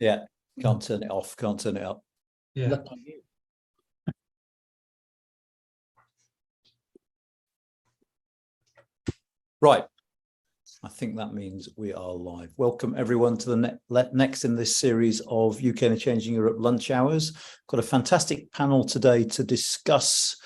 Yeah, can't turn it off, can't turn it up. Yeah. Look on you. Right. I think that means we are live. Welcome everyone to the next in this series of UK and Changing Europe lunch hours. Got a fantastic panel today to discuss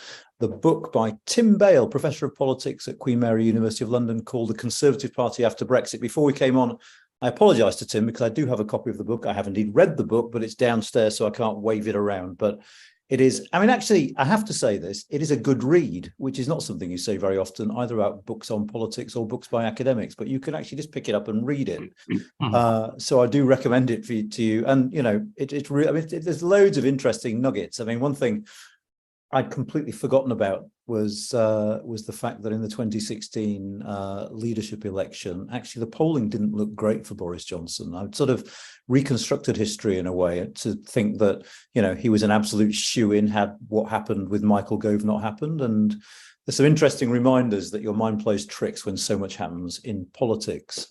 the book by Tim Bale, Professor of Politics at Queen Mary University of London, called The Conservative Party After Brexit. Before we came on, I apologise to Tim because I do have a copy of the book. I have indeed read the book, but it's downstairs, so I can't wave it around. But it is, I mean, actually, I have to say this, it is a good read, which is not something you say very often, either about books on politics or books by academics, but you can actually just pick it up and read it. So I do recommend it to you. And, you know, it's really, I mean, there's loads of interesting nuggets. I mean, one thing I'd completely forgotten about was the fact that in the 2016 leadership election, actually the polling didn't look great for Boris Johnson. I'd sort of reconstructed history in a way to think that, you know, he was an absolute shoo-in had what happened with Michael Gove not happened. And there's some interesting reminders that your mind plays tricks when so much happens in politics.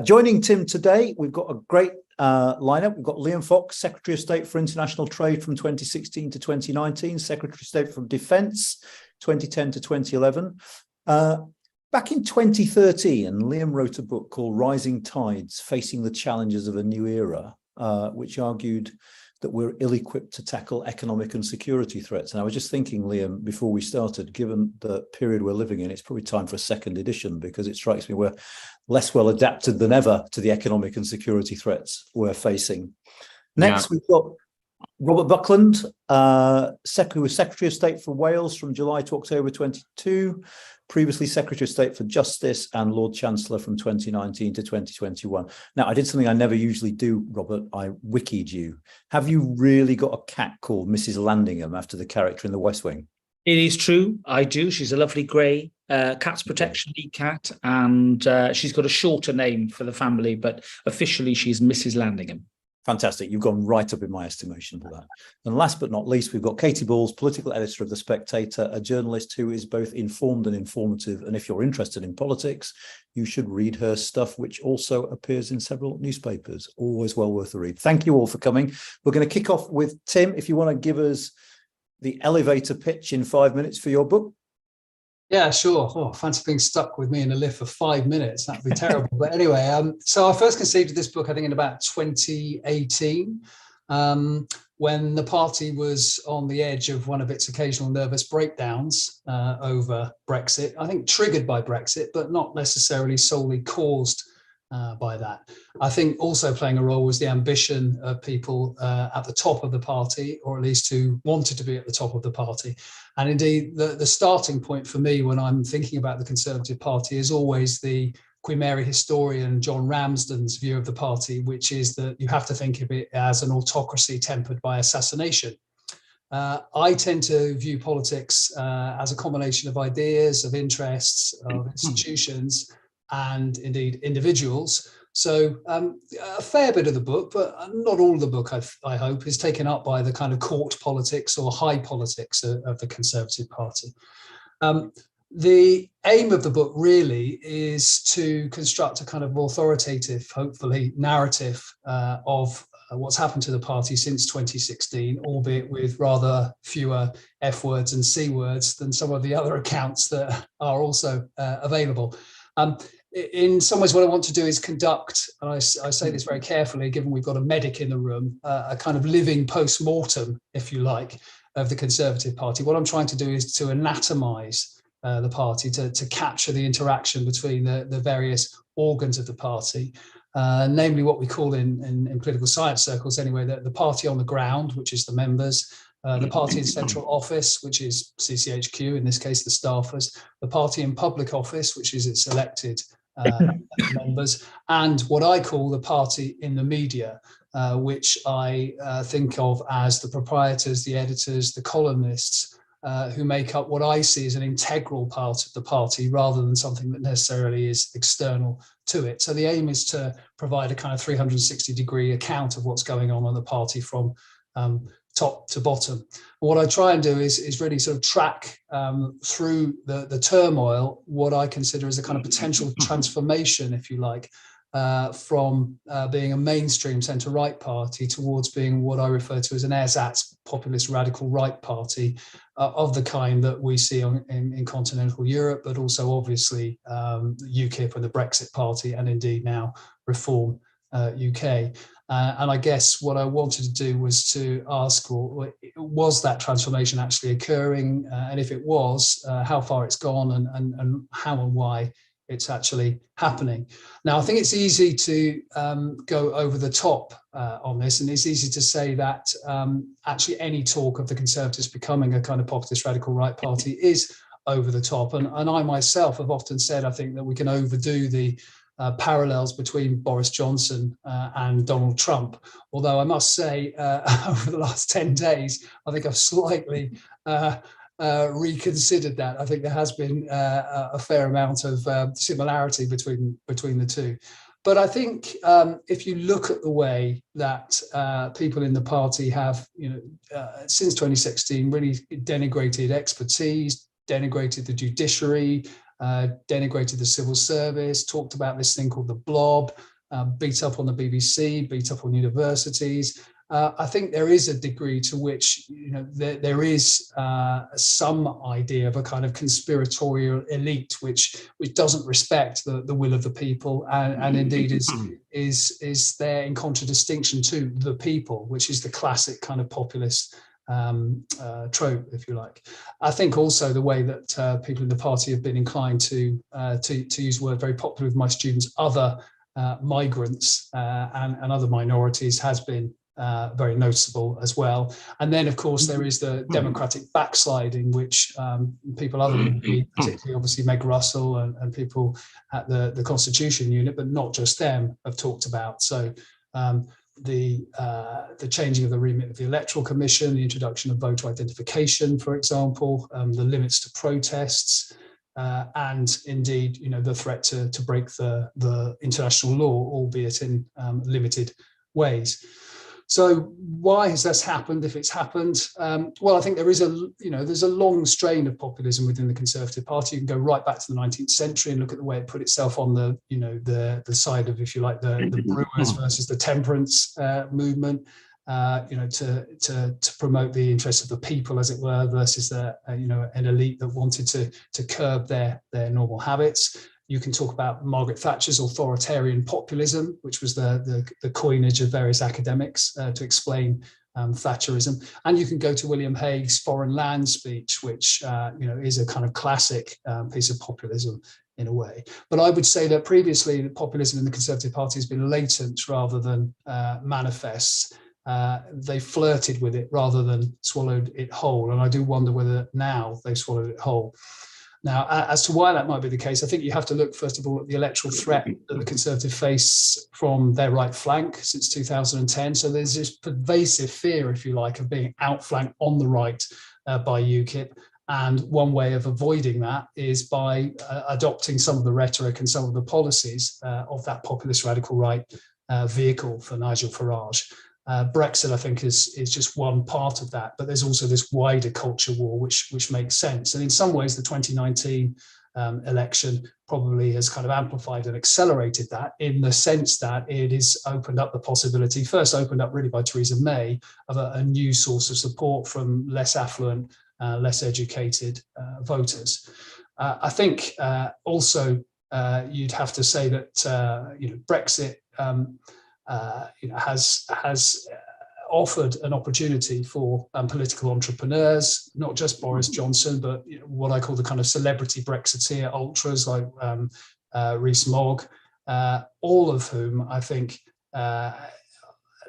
Joining Tim today, we've got a great lineup. We've got Liam Fox, Secretary of State for International Trade from 2016 to 2019, Secretary of State for Defence 2010 to 2011. Back in 2013, Liam wrote a book called Rising Tides, Facing the Challenges of a New Era, which argued that we're ill-equipped to tackle economic and security threats. And I was just thinking, Liam, before we started, given the period we're living in, it's probably time for a second edition, because it strikes me we're less well adapted than ever to the economic and security threats we're facing. Next, we've got Robert Buckland, who was Secretary of State for Wales from July to October 22, previously Secretary of State for Justice and Lord Chancellor from 2019 to 2021. Now, I did something I never usually do, Robert. I wikied you. Have you really got a cat called Mrs. Landingham after the character in The West Wing? It is true. I do. She's a lovely grey Cats Protection League cat, and she's got a shorter name for the family, but officially she's Mrs. Landingham. Fantastic. You've gone right up in my estimation for that. And last but not least, we've got Katy Balls, political editor of The Spectator, a journalist who is both informed and informative. And if you're interested in politics, you should read her stuff, which also appears in several newspapers. Always well worth a read. Thank you all for coming. We're going to kick off with Tim. If you want to give us the elevator pitch in 5 minutes for your book. Yeah, sure. Oh, fancy being stuck with me in a lift for 5 minutes. That'd be terrible. But anyway, so I first conceived of this book, I think, in about 2018, when the party was on the edge of one of its occasional nervous breakdowns over Brexit. I think triggered by Brexit, but not necessarily solely caused by that. I think also playing a role was the ambition of people at the top of the party, or at least who wanted to be at the top of the party. And indeed, the starting point for me when I'm thinking about the Conservative Party is always the Queen Mary historian John Ramsden's view of the party, which is that you have to think of it as an autocracy tempered by assassination. I tend to view politics as a combination of ideas, of interests, of institutions, and indeed individuals. So a fair bit of the book, but not all of the book, I hope, is taken up by the kind of court politics or high politics of the Conservative Party. The aim of the book really is to construct a kind of authoritative, hopefully, narrative of what's happened to the party since 2016, albeit with rather fewer F words and C words than some of the other accounts that are also available. In some ways, what I want to do is conduct, and I say this very carefully, given we've got a medic in the room, a kind of living post-mortem, if you like, of the Conservative Party. What I'm trying to do is to anatomise the party, to capture the interaction between the various organs of the party, namely what we call in political science circles anyway, the party on the ground, which is the members, the party in central office, which is CCHQ, in this case the staffers, the party in public office, which is its elected members, and what I call the party in the media, which I think of as the proprietors, the editors, the columnists, who make up what I see as an integral part of the party rather than something that necessarily is external to it. So the aim is to provide a kind of 360-degree account of what's going on the party from top to bottom. And what I try and do is really sort of track through the turmoil what I consider as a kind of potential transformation, if you like, from being a mainstream centre-right party towards being what I refer to as an ersatz populist radical right party of the kind that we see in continental Europe, but also obviously UKIP and the Brexit Party, and indeed now Reform UK. And I guess what I wanted to do was to ask, well, was that transformation actually occurring? And if it was, how far it's gone, and how and why it's actually happening. Now, I think it's easy to go over the top on this, and it's easy to say that actually any talk of the Conservatives becoming a kind of populist radical right party is over the top. And I myself have often said, I think that we can overdo the parallels between Boris Johnson and Donald Trump. Although I must say, over the last 10 days, I think I've slightly reconsidered that. I think there has been a fair amount of similarity between the two. But I think if you look at the way that people in the party have, since 2016, really denigrated expertise, denigrated the judiciary, denigrated the civil service, talked about this thing called the blob, beat up on the BBC, beat up on universities. I think there is a degree to which there is some idea of a kind of conspiratorial elite which doesn't respect the will of the people, and indeed is there in contradistinction to the people, which is the classic kind of populist trope, if you like. I think also the way that people in the party have been inclined to use the word very popular with my students, other migrants and other minorities, has been very noticeable as well. And then, of course, there is the democratic backsliding, which people other than me, particularly obviously Meg Russell and people at the Constitution Unit, but not just them, have talked about. So the changing of the remit of the Electoral Commission, the introduction of voter identification, for example, the limits to protests, and indeed, the threat to break the international law, albeit in limited ways. So why has this happened, if it's happened? Well, I think there is there's a long strain of populism within the Conservative Party. You can go right back to the 19th century and look at the way it put itself on the side of, if you like, the brewers versus the temperance movement, to promote the interests of the people, as it were, versus an elite that wanted to curb their normal habits. You can talk about Margaret Thatcher's authoritarian populism, which was the coinage of various academics to explain Thatcherism. And you can go to William Hague's foreign land speech, which is a kind of classic piece of populism in a way. But I would say that previously the populism in the Conservative Party has been latent rather than manifest. They flirted with it rather than swallowed it whole. And I do wonder whether now they've swallowed it whole. Now, as to why that might be the case, I think you have to look, first of all, at the electoral threat that the Conservative face from their right flank since 2010. So there's this pervasive fear, if you like, of being outflanked on the right by UKIP. And one way of avoiding that is by adopting some of the rhetoric and some of the policies of that populist radical right vehicle for Nigel Farage. Brexit, I think, is just one part of that, but there's also this wider culture war, which makes sense. And in some ways, the 2019 election probably has kind of amplified and accelerated that, in the sense that it has opened up the possibility, first opened up really by Theresa May, of a new source of support from less affluent, less educated voters. I think also you'd have to say that Brexit has offered an opportunity for political entrepreneurs, not just Boris Johnson, but what I call the kind of celebrity Brexiteer ultras like Rees-Mogg, all of whom I think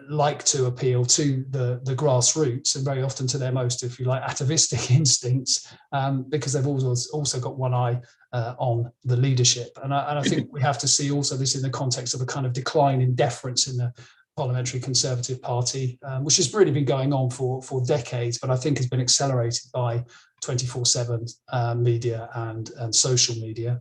like to appeal to the grassroots, and very often to their most, if you like, atavistic instincts, because they've also got one eye on the leadership. And I think we have to see also this in the context of a kind of decline in deference in the Parliamentary Conservative Party, which has really been going on for decades, but I think has been accelerated by 24/7 media and social media.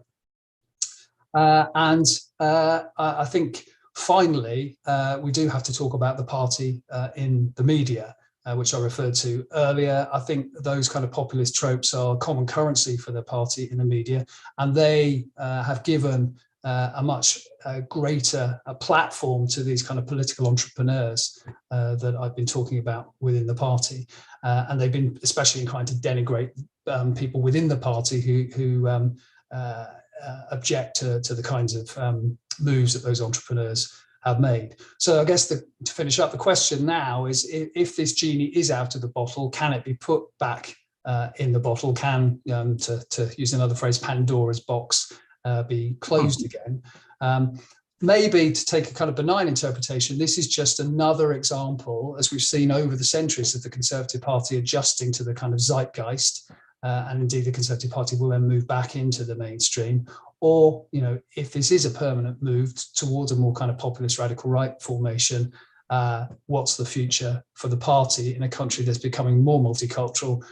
And I think finally, we do have to talk about the party in the media, which I referred to earlier. I think those kind of populist tropes are common currency for the party in the media, and they have given a much greater platform to these kind of political entrepreneurs that I've been talking about within the party. And they've been especially inclined to denigrate people within the party who object to the kinds of moves that those entrepreneurs have made. So I guess to finish up, the question now is, if this genie is out of the bottle, can it be put back in the bottle? Can, to use another phrase, Pandora's box be closed again? Maybe, to take a kind of benign interpretation, this is just another example, as we've seen over the centuries, of the Conservative Party adjusting to the kind of zeitgeist, and indeed the Conservative Party will then move back into the mainstream. Or, if this is a permanent move towards a more kind of populist radical right formation, what's the future for the party in a country that's becoming more multicultural,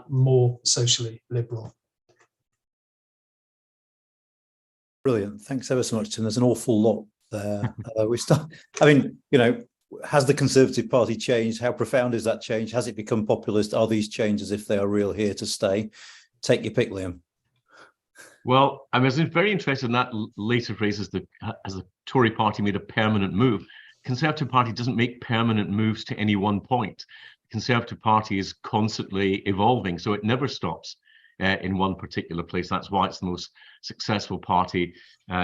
more socially liberal? Brilliant. Thanks ever so much, Tim. There's an awful lot there. Has the Conservative Party changed? How profound is that change? Has it become populist? Are these changes, if they are real, here to stay? Take your pick, Liam. Well, I was very interested in that later phrase, as the Tory party made a permanent move. Conservative Party doesn't make permanent moves to any one point. The Conservative Party is constantly evolving, so it never stops in one particular place. That's why it's the most successful party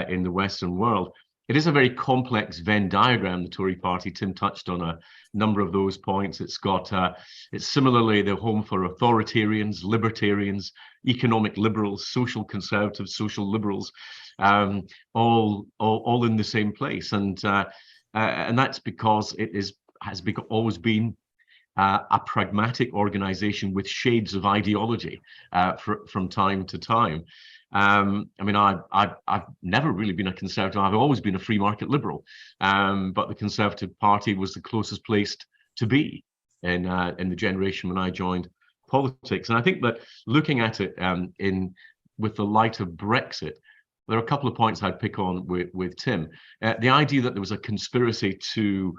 in the Western world. It is a very complex Venn diagram, the Tory party. Tim touched on a number of those points. It's similarly the home for authoritarians, libertarians, economic liberals, social conservatives, social liberals, all in the same place. And that's because it has always been a pragmatic organization with shades of ideology from time to time. I've never really been a conservative. I've always been a free market liberal, but the Conservative Party was the closest placed to be in the generation when I joined politics. And I think that looking at it with the light of Brexit, there are a couple of points I'd pick on with Tim. The idea that there was a conspiracy to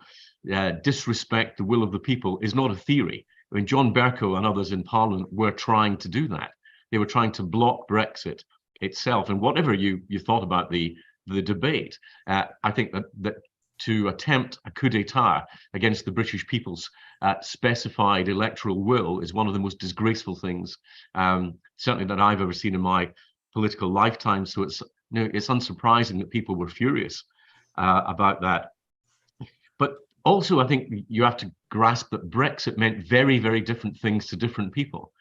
disrespect the will of the people is not a theory. I mean, John Bercow and others in Parliament were trying to do that. They were trying to block Brexit itself. And whatever you thought about the debate, I think that to attempt a coup d'etat against the British people's specified electoral will is one of the most disgraceful things, certainly that I've ever seen in my political lifetime. So it's unsurprising that people were furious about that. But also, I think you have to grasp that Brexit meant very, very different things to different people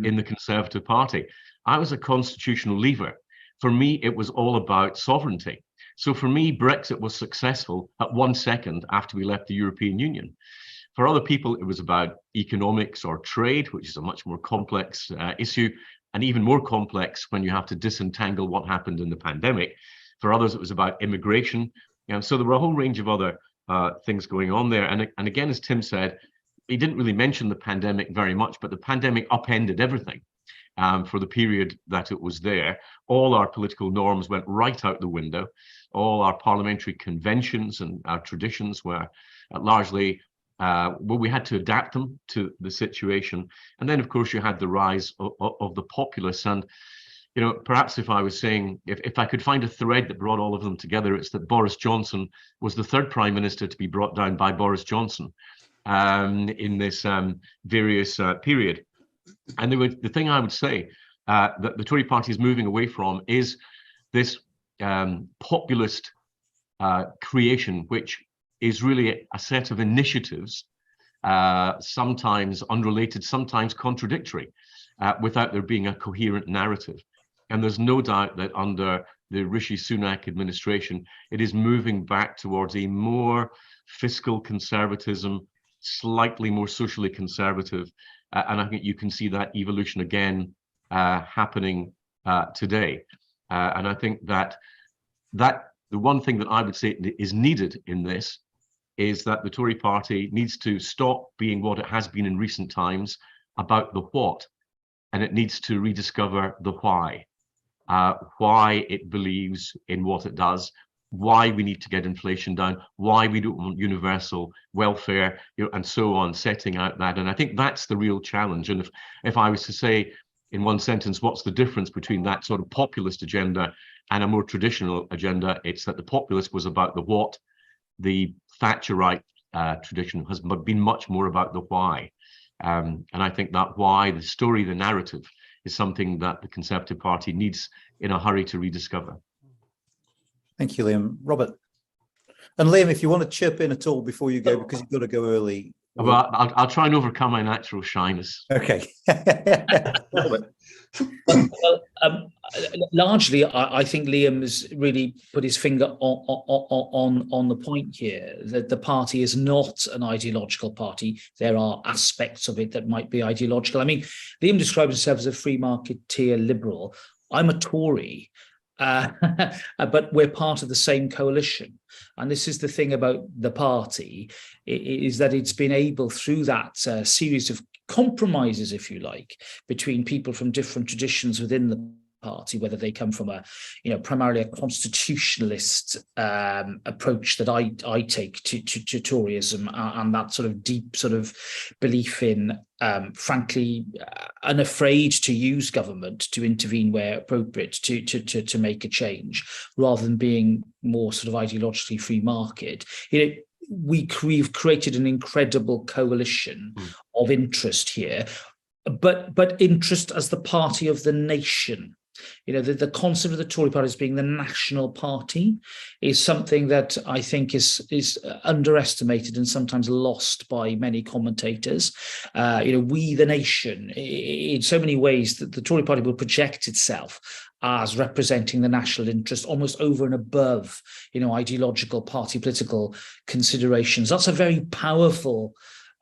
in the Conservative Party. I was a constitutional leaver. For me, it was all about sovereignty. So for me, Brexit was successful at 1 second after we left the European Union. For other people, it was about economics or trade, which is a much more complex issue, and even more complex when you have to disentangle what happened in the pandemic. For others, it was about immigration. And so there were a whole range of other things going on there. And again, as Tim said, he didn't really mention the pandemic very much, but the pandemic upended everything. For the period that it was there, all our political norms went right out the window. All our parliamentary conventions and our traditions were largely, we had to adapt them to the situation. And then, of course, you had the rise of the populace. And, perhaps if I was saying, if I could find a thread that brought all of them together, it's that Boris Johnson was the third prime minister to be brought down by Boris Johnson in this various period. And the thing I would say that the Tory party is moving away from is this populist creation, which is really a set of initiatives, sometimes unrelated, sometimes contradictory, without there being a coherent narrative. And there's no doubt that under the Rishi Sunak administration, it is moving back towards a more fiscal conservatism, slightly more socially conservative. And I think you can see that evolution again happening today. And I think that the one thing that I would say is needed in this is that the Tory party needs to stop being what it has been in recent times about the what, and it needs to rediscover the why it believes in what it does, why we need to get inflation down, why we don't want universal welfare, and so on, setting out that. And I think that's the real challenge. And if I was to say, in one sentence, what's the difference between that sort of populist agenda and a more traditional agenda? It's that the populist was about the what, the Thatcherite tradition has been much more about the why. And I think that why, the story, the narrative, is something that the Conservative Party needs in a hurry to rediscover. Thank you, Liam. Robert. And Liam, if you want to chip in at all before you go, because you've got to go early. Well, I'll try and overcome my natural shyness. Okay. Well, largely, I think Liam has really put his finger on the point here, that the party is not an ideological party. There are aspects of it that might be ideological. I mean, Liam describes himself as a free marketeer liberal. I'm a Tory, but we're part of the same coalition. And this is the thing about the party, is that it's been able, through that series of compromises, if you like, between people from different traditions within the party, whether they come from a, primarily a constitutionalist approach that I take to Toryism, and that sort of deep sort of belief in, frankly, unafraid to use government to intervene where appropriate to make a change, rather than being more sort of ideologically free market. We've created an incredible coalition of interest here, but interest as the party of the nation. The concept of the Tory party as being the national party is something that I think is underestimated and sometimes lost by many commentators. We, the nation, in so many ways that the Tory party will project itself as representing the national interest almost over and above, ideological party political considerations. That's a very powerful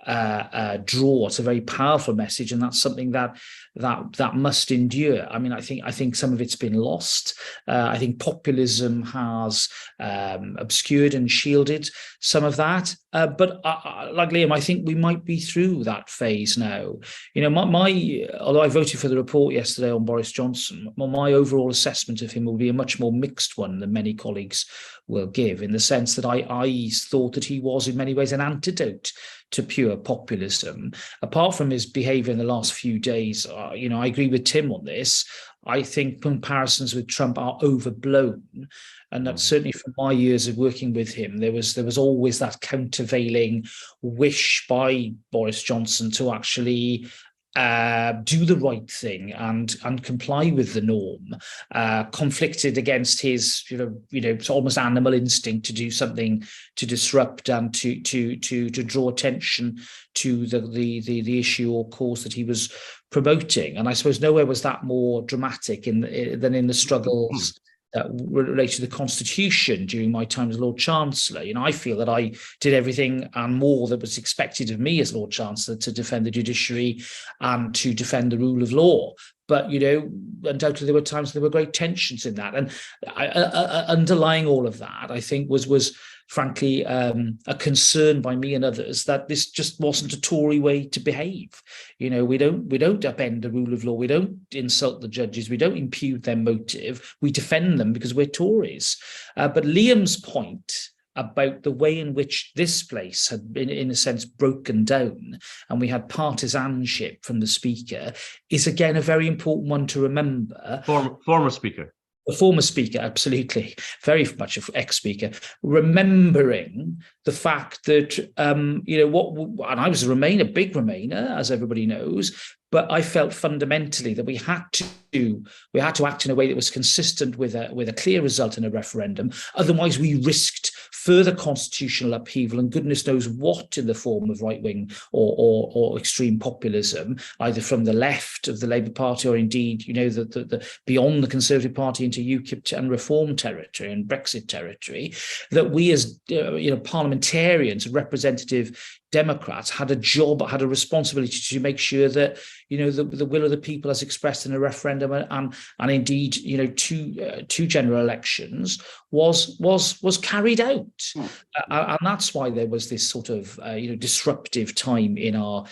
draw. It's a very powerful message, and that's something that must endure. I mean, I think some of it's been lost. I think populism has obscured and shielded some of that. But like Liam, I think we might be through that phase now. Although I voted for the report yesterday on Boris Johnson, my overall assessment of him will be a much more mixed one than many colleagues will give, in the sense that I thought that he was in many ways an antidote to pure populism. Apart from his behaviour in the last few days, I agree with Tim on this. I think comparisons with Trump are overblown, and that certainly from my years of working with him, there was always that countervailing wish by Boris Johnson to actually do the right thing and comply with the norm, conflicted against his it's almost animal instinct to do something to disrupt and to draw attention to the issue or cause that he was promoting. And I suppose nowhere was that more dramatic than in the struggles that relate to the Constitution during my time as Lord Chancellor. I feel that I did everything and more that was expected of me as Lord Chancellor to defend the judiciary and to defend the rule of law. But, undoubtedly there were times there were great tensions in that. And underlying all of that, I think, was frankly a concern by me and others that this just wasn't a Tory way to behave. We don't upend the rule of law. We don't insult the judges. We don't impugn their motive. We defend them because we're Tories. But Liam's point about the way in which this place had been, in a sense, broken down, and we had partisanship from the Speaker, is again a very important one to remember. Former Speaker. A former Speaker, absolutely, very much an ex-Speaker, remembering the fact that, and I was a big Remainer, as everybody knows, but I felt fundamentally that we had to act in a way that was consistent with a clear result in a referendum. Otherwise, we risked further constitutional upheaval and goodness knows what in the form of right-wing or extreme populism, either from the left of the Labour Party or indeed, the beyond the Conservative Party into UKIP and Reform territory and Brexit territory, that we as parliamentarians, representative Democrats had a responsibility to make sure that the will of the people as expressed in a referendum and indeed two general elections was carried out. and that's why there was this sort of disruptive time in our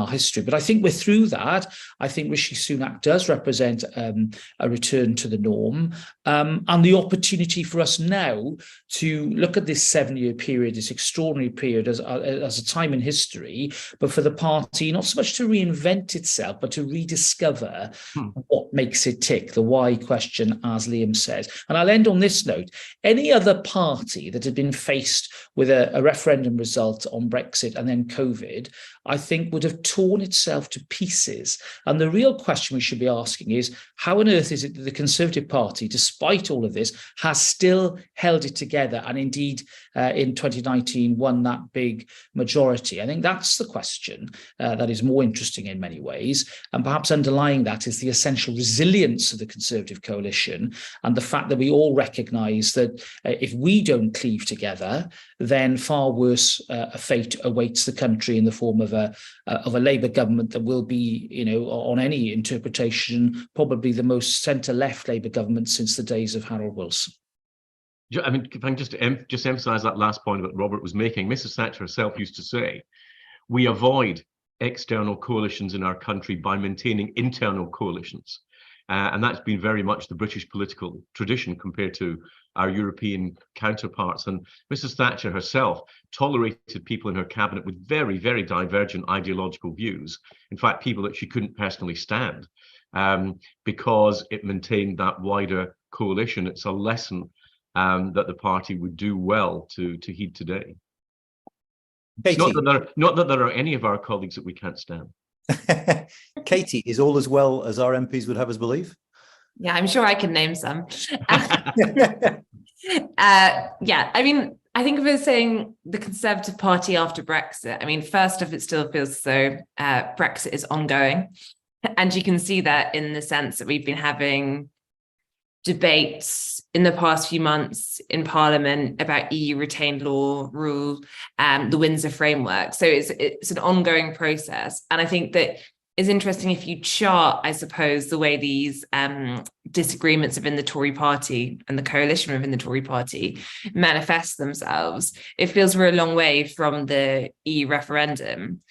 history. But I think we're through that. I think Rishi Sunak does represent a return to the norm, and the opportunity for us now to look at this 7-year period, this extraordinary period, as a time in history, but for the party not so much to reinvent itself, but to rediscover what makes it tick, the why question, as Liam says. And I'll end on this note. Any other party that had been faced with a referendum result on Brexit and then COVID, I think would have torn itself to pieces. And the real question we should be asking is, how on earth is it that the Conservative Party, despite all of this, has still held it together and indeed in 2019 won that big majority? I think that's the question that is more interesting in many ways. And perhaps underlying that is the essential resilience of the Conservative coalition and the fact that we all recognise that if we don't cleave together, then far worse a fate awaits the country in the form of a Labour government that will be, on any interpretation, probably the most centre-left Labour government since the days of Harold Wilson. I mean, if I can just emphasise that last point that Robert was making, Mrs. Thatcher herself used to say, we avoid external coalitions in our country by maintaining internal coalitions. And that's been very much the British political tradition compared to our European counterparts. And Mrs. Thatcher herself tolerated people in her cabinet with very, very divergent ideological views. In fact, people that she couldn't personally stand, because it maintained that wider coalition. It's a lesson that the party would do well to heed today. Katy. Not that there are any of our colleagues that we can't stand. Katy, is all as well as our MPs would have us believe? Yeah, I'm sure I can name some. Yeah, I mean, I think if we're saying the Conservative Party after Brexit, I mean, first off, it still feels as though Brexit is ongoing. And you can see that in the sense that we've been having debates in the past few months in Parliament about EU retained law rule, the Windsor framework. So it's an ongoing process. And I think that it's interesting if you chart, I suppose, the way these disagreements within the Tory party and the coalition within the Tory party manifest themselves. It feels we're a long way from the EU referendum.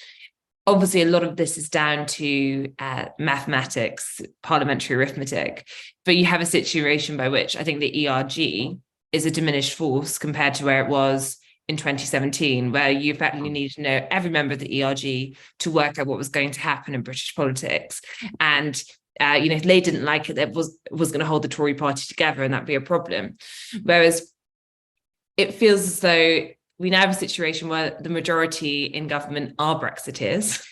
Obviously, a lot of this is down to mathematics, parliamentary arithmetic, but you have a situation by which I think the ERG is a diminished force compared to where it was in 2017, where you effectively need to know every member of the ERG to work out what was going to happen in British politics. And if they didn't like it, it was going to hold the Tory party together, and that'd be a problem. Whereas it feels as though we now have a situation where the majority in government are Brexiteers.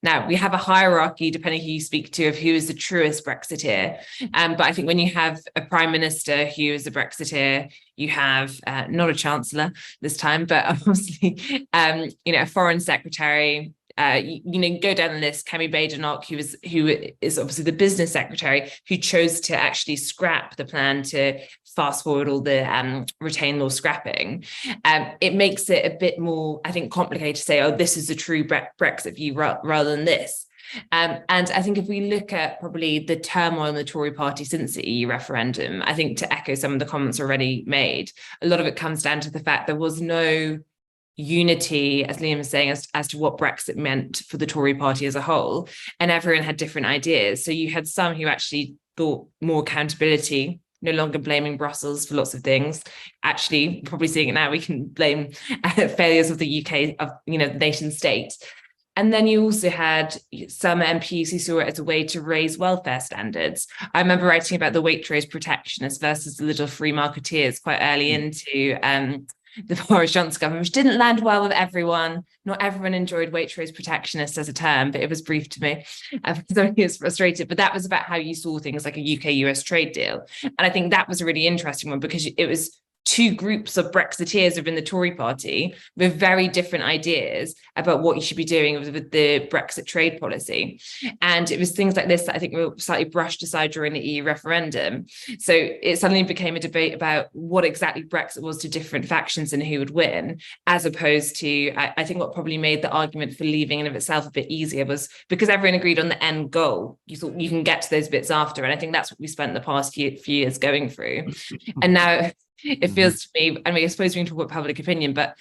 Now, we have a hierarchy, depending who you speak to, of who is the truest Brexiteer. But I think when you have a prime minister who is a Brexiteer, you have not a chancellor this time, but obviously, a foreign secretary. Go down the list. Kemi Badenoch, who is obviously the business secretary, who chose to actually scrap the plan to fast forward all the retained law scrapping. It makes it a bit more, I think, complicated to say, oh, this is a true Brexit view rather than this. And I think if we look at probably the turmoil in the Tory party since the EU referendum, I think to echo some of the comments already made, a lot of it comes down to the fact there was no unity, as Liam was saying, as to what Brexit meant for the Tory party as a whole, and everyone had different ideas. So you had some who actually thought more accountability, no longer blaming Brussels for lots of things. Actually, probably seeing it now, we can blame failures of the UK, of the nation state. And then you also had some MPs who saw it as a way to raise welfare standards. I remember writing about the Waitrose protectionists versus the little free marketeers quite early into the Boris Johnson government, which didn't land well with everyone. Not everyone enjoyed Waitrose protectionist as a term, but it was briefed to me. So he was frustrated. But that was about how you saw things like a UK-US trade deal. And I think that was a really interesting one because it was two groups of Brexiteers within the Tory party with very different ideas about what you should be doing with the Brexit trade policy. And it was things like this that I think were slightly brushed aside during the EU referendum. So it suddenly became a debate about what exactly Brexit was to different factions and who would win, as opposed to, I think what probably made the argument for leaving in of itself a bit easier was because everyone agreed on the end goal. You thought you can get to those bits after. And I think that's what we spent the past few years going through. And now It feels to me, I mean, I suppose we can talk about public opinion, but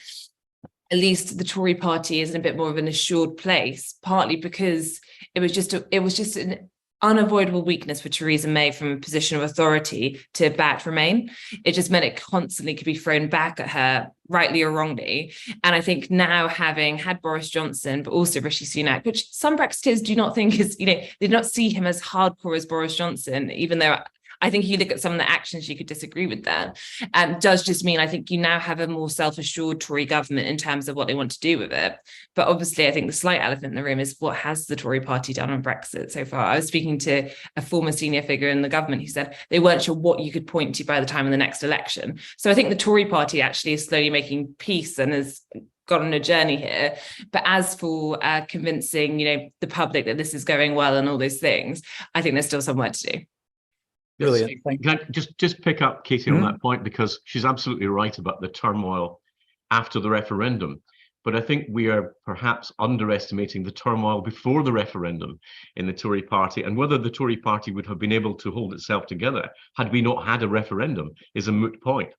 at least the Tory party is in a bit more of an assured place, partly because it was just an unavoidable weakness for Theresa May from a position of authority to back Remain. It just meant it constantly could be thrown back at her, rightly or wrongly. And I think now, having had Boris Johnson, but also Rishi Sunak, which some Brexiteers do not think is, they do not see him as hardcore as Boris Johnson, even though I think you look at some of the actions, you could disagree with that. Does just mean I think you now have a more self-assured Tory government in terms of what they want to do with it. But obviously, I think the slight elephant in the room is, what has the Tory party done on Brexit so far? I was speaking to a former senior figure in the government who said they weren't sure what you could point to by the time of the next election. So I think the Tory party actually is slowly making peace and has got on a journey here. But as for convincing, the public that this is going well and all those things, I think there's still some work to do. Brilliant. Can I just pick up Katy on that point, because she's absolutely right about the turmoil after the referendum. But I think we are perhaps underestimating the turmoil before the referendum in the Tory party, and whether the Tory party would have been able to hold itself together had we not had a referendum is a moot point.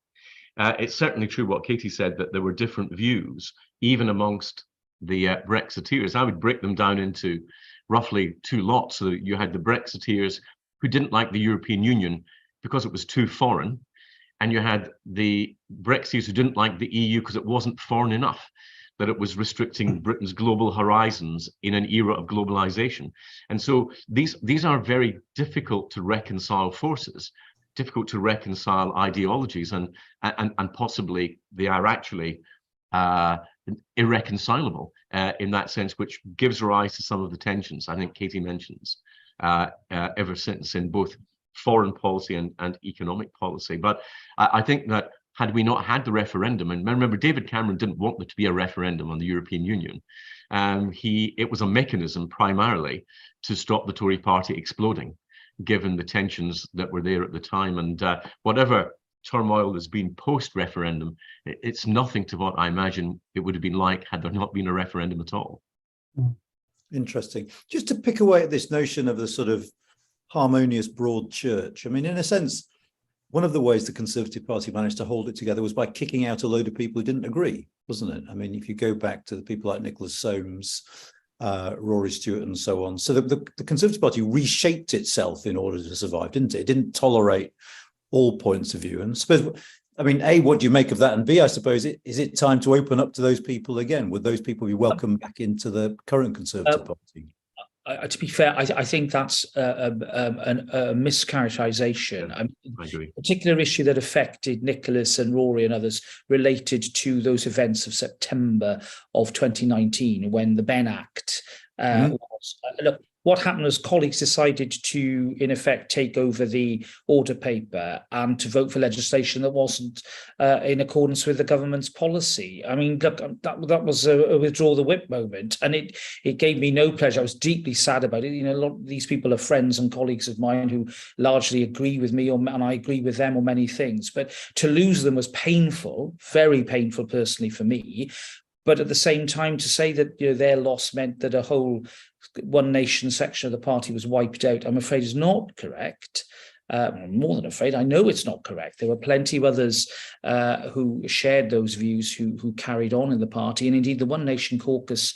It's certainly true what Katy said, that there were different views, even amongst the Brexiteers. I would break them down into roughly two lots. So you had the Brexiteers who didn't like the European Union because it was too foreign, and you had the Brexiteers who didn't like the EU because it wasn't foreign enough, that it was restricting Britain's global horizons in an era of globalization. And so these are very difficult to reconcile forces, difficult to reconcile ideologies, and possibly they are actually irreconcilable in that sense, which gives rise to some of the tensions I think Katy mentions ever since in both foreign policy and economic policy. But I think that had we not had the referendum, and remember, David Cameron didn't want there to be a referendum on the European Union. It was a mechanism primarily to stop the Tory party exploding, given the tensions that were there at the time. And whatever turmoil has been post-referendum, it's nothing to what I imagine it would have been like had there not been a referendum at all. Interesting. Just to pick away at this notion of the sort of harmonious broad church. I mean, in a sense, one of the ways the Conservative Party managed to hold it together was by kicking out a load of people who didn't agree, wasn't it? I mean, if you go back to the people like Nicholas Soames, Rory Stewart and so on. So the Conservative Party reshaped itself in order to survive, didn't it? It didn't tolerate all points of view. And suppose, I mean, A, what do you make of that? And B, I suppose, is it time to open up to those people again? Would those people be welcomed back into the current Conservative Party? To be fair, I think that's a mischaracterization. I agree. A particular issue that affected Nicholas and Rory and others related to those events of September of 2019, when the Ben Act was. Look, what happened was colleagues decided to, in effect, take over the order paper and to vote for legislation that wasn't in accordance with the government's policy. I mean, look, that was a withdraw the whip moment, and it gave me no pleasure. I was deeply sad about it. A lot of these people are friends and colleagues of mine who largely agree with me, and I agree with them on many things. But to lose them was painful, very painful personally for me. But at the same time, to say that their loss meant that a whole One Nation section of the party was wiped out, I'm afraid is not correct. More than afraid, I know it's not correct. There were plenty of others who shared those views, who carried on in the party, and indeed the One Nation caucus,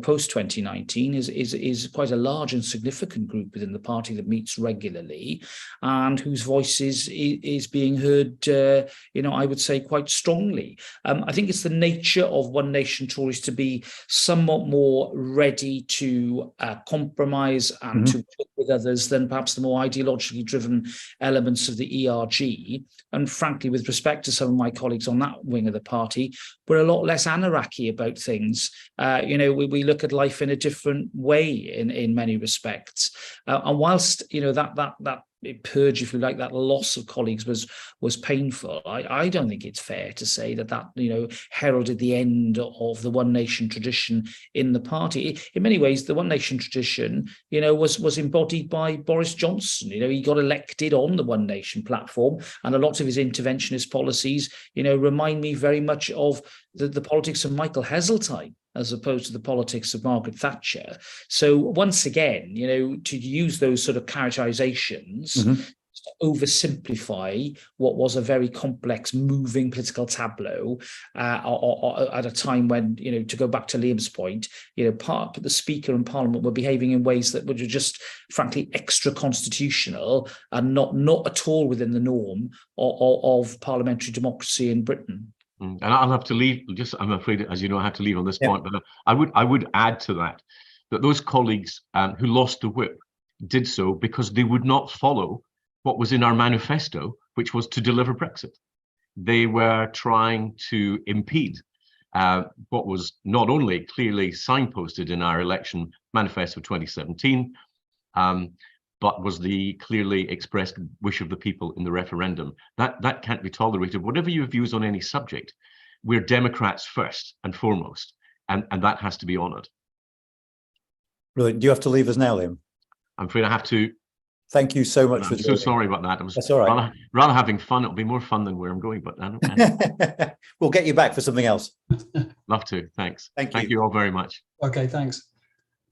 post 2019 is quite a large and significant group within the party that meets regularly, and whose voice is being heard. I would say quite strongly. I think it's the nature of One Nation Tories to be somewhat more ready to compromise and to work with others than perhaps the more ideologically driven elements of the ERG. And frankly, with respect to some of my colleagues on that wing of the party, we're a lot less anarchy about things. We look at life in a different way in many respects. And whilst that purge, if you like, that loss of colleagues was painful, I don't think it's fair to say that heralded the end of the One Nation tradition in the party. In many ways, the One Nation tradition, was embodied by Boris Johnson. He got elected on the One Nation platform, and a lot of his interventionist policies, remind me very much of the politics of Michael Heseltine, as opposed to the politics of Margaret Thatcher. So once again, to use those sort of characterizations oversimplify what was a very complex, moving political tableau or at a time when, to go back to Liam's point, the Speaker and Parliament were behaving in ways that were just, frankly, extra constitutional and not at all within the norm of parliamentary democracy in Britain. And I'll have to leave. I'm afraid, as you know, I have to leave on this point. But I would add to that those colleagues who lost the whip did so because they would not follow what was in our manifesto, which was to deliver Brexit. They were trying to impede what was not only clearly signposted in our election manifesto 2017, but was the clearly expressed wish of the people in the referendum. That can't be tolerated. Whatever your views on any subject, we're Democrats first and foremost, and that has to be honoured. Brilliant. Do you have to leave us now, Liam? I'm afraid I have to. Thank you so much. I'm so sorry about that. I was That's all right. rather having fun. It'll be more fun than where I'm going, but I don't. We'll get you back for something else. Love to. Thanks. Thank you all very much. Okay, thanks.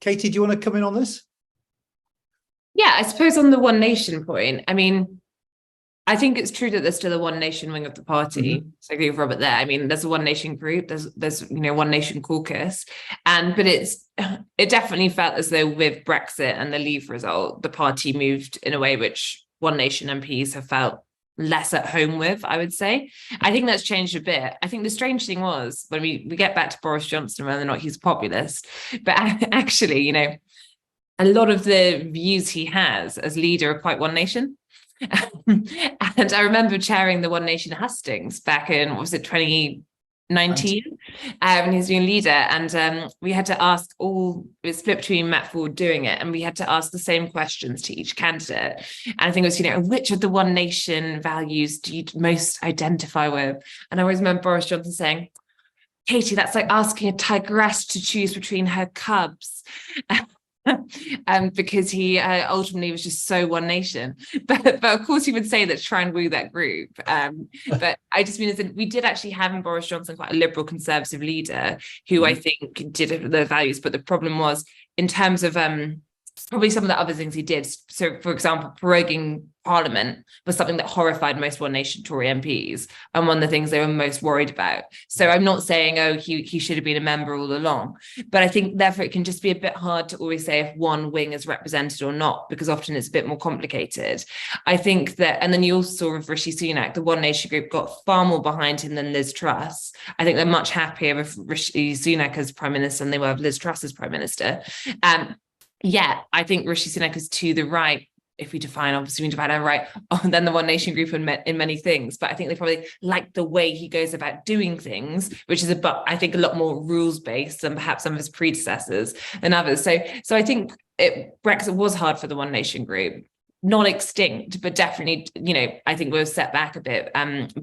Katy, do you want to come in on this? Yeah, I suppose on the One Nation point, I mean, I think it's true that there's still a One Nation wing of the party. So I agree with Robert there. I mean, there's a One Nation group, there's One Nation caucus, but it definitely felt as though with Brexit and the Leave result, the party moved in a way which One Nation MPs have felt less at home with, I would say. I think that's changed a bit. I think the strange thing was when we get back to Boris Johnson, whether or not he's populist, but actually, a lot of the views he has as leader are quite One Nation. And I remember chairing the One Nation hustings back in, 2019? And he's been leader. And we had to ask it was split between Matt Ford doing it, and we had to ask the same questions to each candidate. And I think it was, which of the One Nation values do you most identify with? And I always remember Boris Johnson saying, Katy, that's like asking a tigress to choose between her cubs. Because he ultimately was just so One Nation, but of course he would say that to try and woo that group. But I just mean we did actually have in Boris Johnson quite a liberal conservative leader who I think did the values, but the problem was in terms of probably some of the other things he did. So, for example, proroguing Parliament was something that horrified most One Nation Tory MPs and one of the things they were most worried about. So I'm not saying, he should have been a member all along, but I think therefore it can just be a bit hard to always say if one wing is represented or not, because often it's a bit more complicated. I think that, and then you also saw with Rishi Sunak, the One Nation group got far more behind him than Liz Truss. I think they're much happier with Rishi Sunak as Prime Minister than they were with Liz Truss as Prime Minister. Yeah, I think Rishi Sunak is to the right, if we define our right, than the One Nation group in many things. But I think they probably like the way he goes about doing things, which is I think a lot more rules-based than perhaps some of his predecessors and others. So I think Brexit was hard for the One Nation group. Not extinct, but definitely, I think we were set back a bit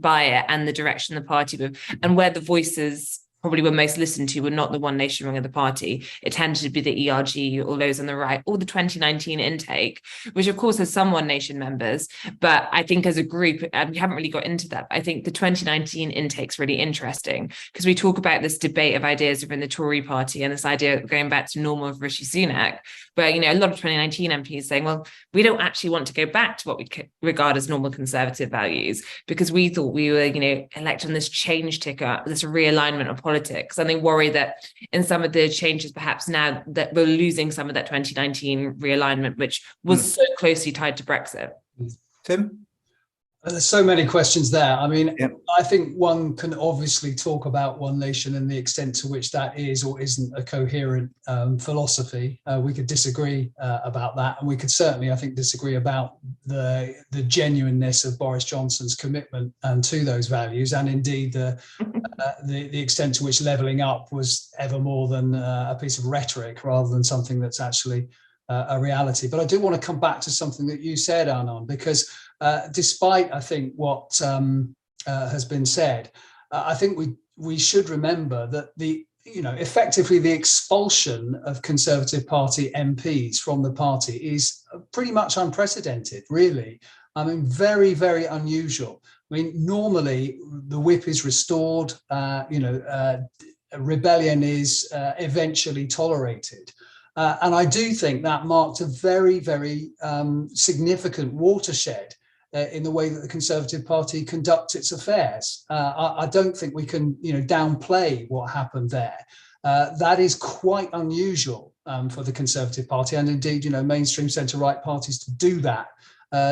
by it and the direction the party moved, and where the voices probably were most listened to were not the One Nation wing of the party. It tended to be the ERG or those on the right, or the 2019 intake, which of course has some One Nation members. But I think as a group, and we haven't really got into that, but I think the 2019 intake's really interesting because we talk about this debate of ideas within the Tory party and this idea of going back to normal of Rishi Sunak, where, a lot of 2019 MPs saying, well, we don't actually want to go back to what we regard as normal conservative values because we thought we were, elected on this change ticker, this realignment of politics. And they worry that in some of the changes, perhaps now that we're losing some of that 2019 realignment, which was so closely tied to Brexit. Tim? There's so many questions there. I mean, I think one can obviously talk about One Nation and the extent to which that is or isn't a coherent philosophy. We could disagree about that, and we could certainly, I think, disagree about the genuineness of Boris Johnson's commitment to those values, and indeed the extent to which levelling up was ever more than a piece of rhetoric rather than something that's actually a reality. But I do want to come back to something that you said, Anand, because despite, I think, what has been said, I think we should remember that effectively the expulsion of Conservative Party MPs from the party is pretty much unprecedented, really. I mean, very, very unusual. I mean, normally the whip is restored, rebellion is eventually tolerated. And I do think that marked a very, very significant watershed in the way that the Conservative Party conducts its affairs. I don't think we can, downplay what happened there. That is quite unusual for the Conservative Party, and indeed, mainstream centre-right parties to do that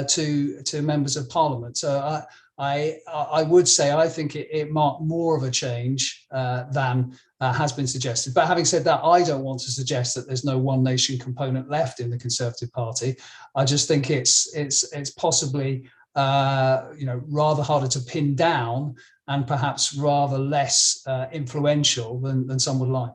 to members of Parliament. So I would say I think it marked more of a change than has been suggested. But having said that, I don't want to suggest that there's no one nation component left in the Conservative Party. I just think it's possibly rather harder to pin down and perhaps rather less influential than some would like.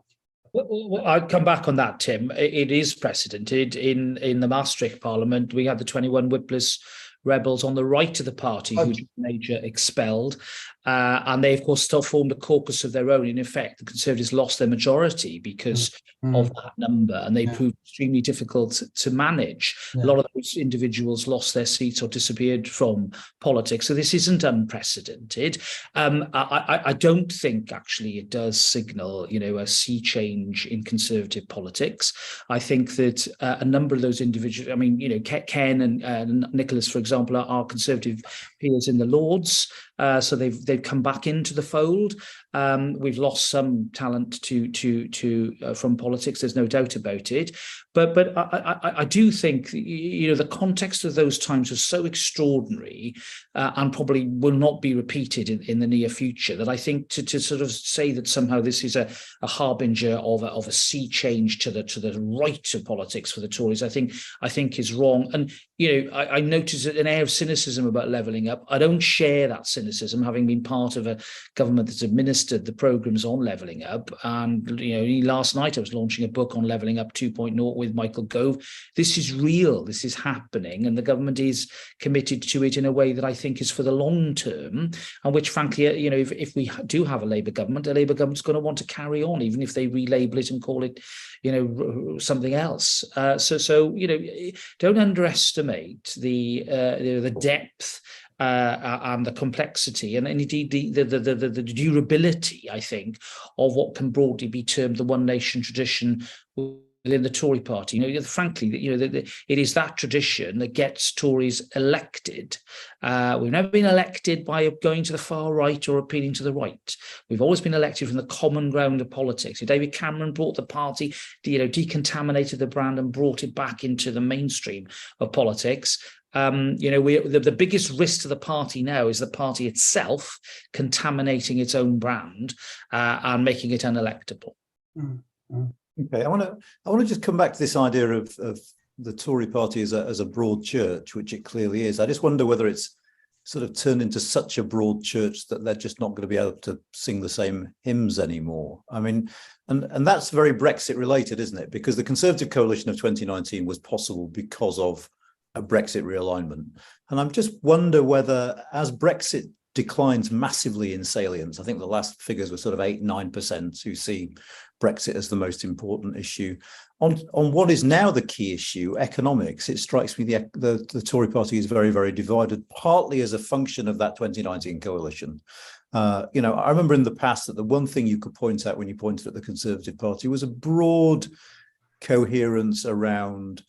Well, I'd come back on that, Tim. It is precedented in the Maastricht Parliament. We had the 21 whipless rebels on the right of the party who Major expelled. And they, of course, still formed a caucus of their own. In effect, the Conservatives lost their majority because of that number, and they proved extremely difficult to manage. A lot of those individuals lost their seats or disappeared from politics. So this isn't unprecedented. I don't think, actually, it does signal, a sea change in Conservative politics. I think that a number of those individuals, Ken and Nicholas, for example, are Conservative peers in the Lords. So they've come back into the fold. We've lost some talent from politics. There's no doubt about it. But I do think the context of those times was so extraordinary and probably will not be repeated in the near future, that I think to sort of say that somehow this is a harbinger of a sea change to the right of politics for the Tories, I think is wrong. And I noticed an air of cynicism about levelling up. I don't share that cynicism, having been part of a government that's administered the programmes on levelling up. And last night I was launching a book on levelling up 2.0 with Michael Gove. This is real. This is happening, and the government is committed to it in a way that I think is for the long term, and which, frankly, if we do have a Labour government, a Labour government's going to want to carry on, even if they relabel it and call it, something else. So don't underestimate the depth and the complexity and indeed the durability, I think, of what can broadly be termed the one nation tradition within the Tory party. Frankly, it is that tradition that gets Tories elected. We've never been elected by going to the far right or appealing to the right. We've always been elected from the common ground of politics. David Cameron brought the party, decontaminated the brand and brought it back into the mainstream of politics. The biggest risk to the party now is the party itself contaminating its own brand and making it unelectable. Okay, I want to just come back to this idea of the Tory party as a broad church, which it clearly is. I just wonder whether it's sort of turned into such a broad church that they're just not going to be able to sing the same hymns anymore. I mean, and that's very Brexit related, isn't it? Because the Conservative coalition of 2019 was possible because of a Brexit realignment. And I just wonder whether, as Brexit declines massively in salience, I think the last figures were sort of 8-9% who see Brexit as the most important issue. On what is now the key issue, economics, it strikes me the Tory party is very, very divided, partly as a function of that 2019 coalition. I remember in the past that the one thing you could point out when you pointed at the Conservative Party was a broad coherence around